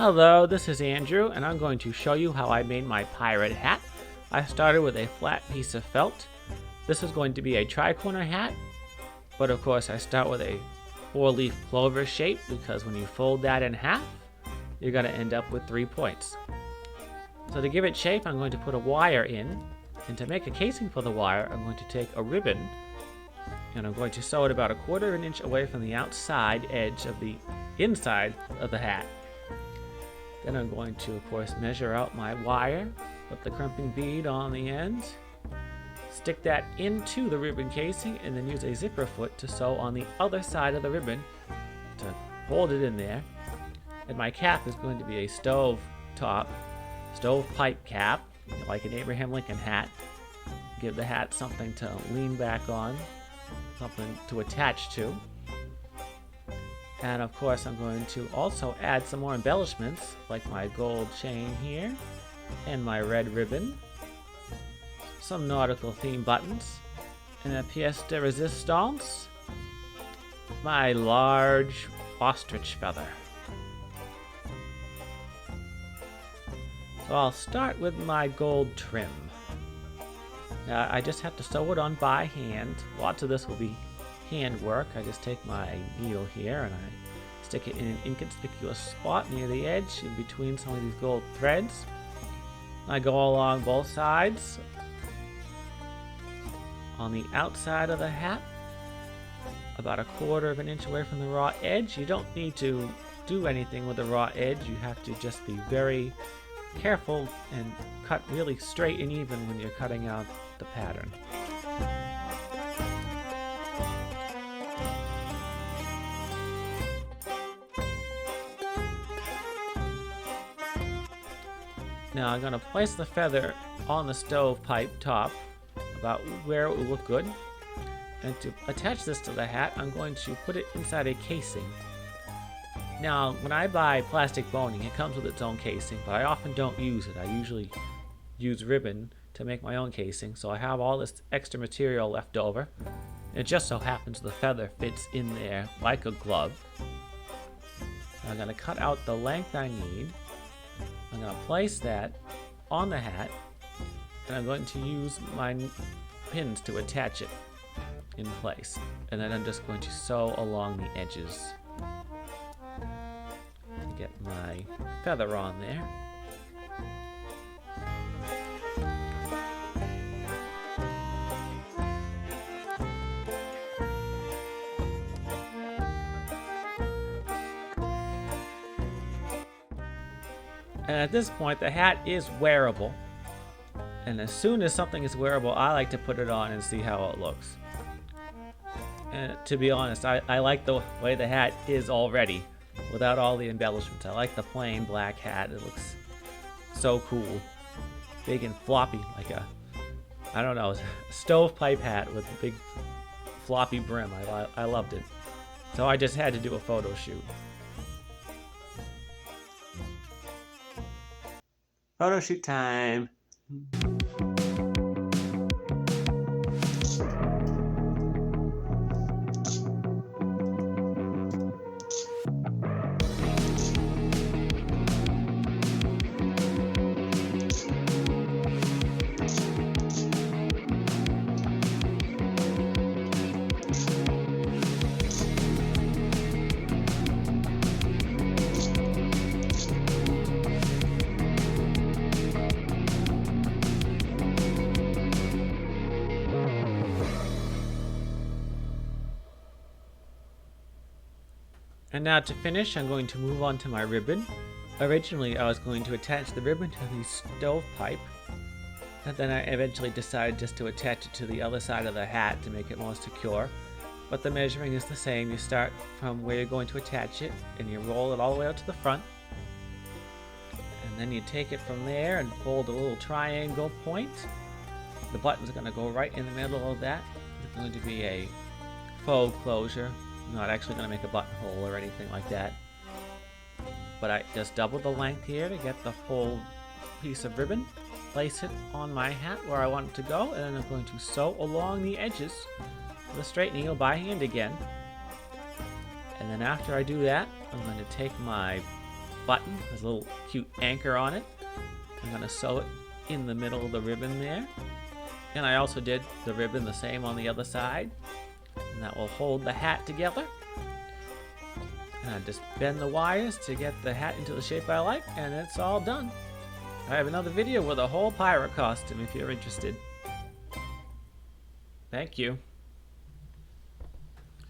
Hello, this is Andrew, and I'm going to show you how I made my pirate hat. I started with a flat piece of felt. This is going to be a tri-corner hat, but of course I start with a 4-leaf clover shape because when you fold that in half, you're going to end up with 3 points. So to give it shape, I'm going to put a wire in, and to make a casing for the wire, I'm going to take a ribbon, and I'm going to sew it about 1/4 of an inch away from the outside edge of the inside of the hat. Then I'm going to, of course, measure out my wire, put the crimping bead on the end, stick that into the ribbon casing, and then use a zipper foot to sew on the other side of the ribbon to hold it in there. And my cap is going to be a stovepipe cap, like an Abraham Lincoln hat. Give the hat something to lean back on, something to attach to. And of course I'm going to also add some more embellishments, like my gold chain here, and my red ribbon, some nautical theme buttons, and a pièce de résistance, my large ostrich feather. So I'll start with my gold trim. I just have to sew it on by hand. Lots of this will be hand work. I just take my needle here and I stick it in an inconspicuous spot near the edge in between some of these gold threads. I go along both sides on the outside of the hat, about 1/4 of an inch away from the raw edge. You don't need to do anything with the raw edge. You have to just be very careful and cut really straight and even when you're cutting out the pattern. Now I'm going to place the feather on the stovepipe top, about where it will look good. And to attach this to the hat, I'm going to put it inside a casing. Now, when I buy plastic boning, it comes with its own casing, but I often don't use it. I usually use ribbon to make my own casing, so I have all this extra material left over. It just so happens the feather fits in there like a glove. I'm going to cut out the length I need. I'm going to place that on the hat, and I'm going to use my pins to attach it in place. And then I'm just going to sew along the edges to get my feather on there. And at this point, the hat is wearable. And as soon as something is wearable, I like to put it on and see how it looks. And to be honest, I like the way the hat is already, without all the embellishments. I like the plain black hat. It looks so cool. Big and floppy, like a, I don't know, a stovepipe hat with a big floppy brim. I loved it. So I just had to do a photo shoot. Photo shoot time. And now to finish, I'm going to move on to my ribbon. Originally, I was going to attach the ribbon to the stovepipe, and then I eventually decided just to attach it to the other side of the hat to make it more secure. But the measuring is the same. You start from where you're going to attach it, and you roll it all the way out to the front. And then you take it from there and fold a little triangle point. The buttons are going to go right in the middle of that. It's going to be a faux closure. I'm not actually going to make a buttonhole or anything like that. But I just double the length here to get the full piece of ribbon. Place it on my hat where I want it to go, and then I'm going to sew along the edges with a straight needle by hand again. And then after I do that, I'm going to take my button. There's a little cute anchor on it. I'm going to sew it in the middle of the ribbon there. And I also did the ribbon the same on the other side. And that will hold the hat together. And I just bend the wires to get the hat into the shape I like, and it's all done. I have another video with a whole pirate costume if you're interested. Thank you.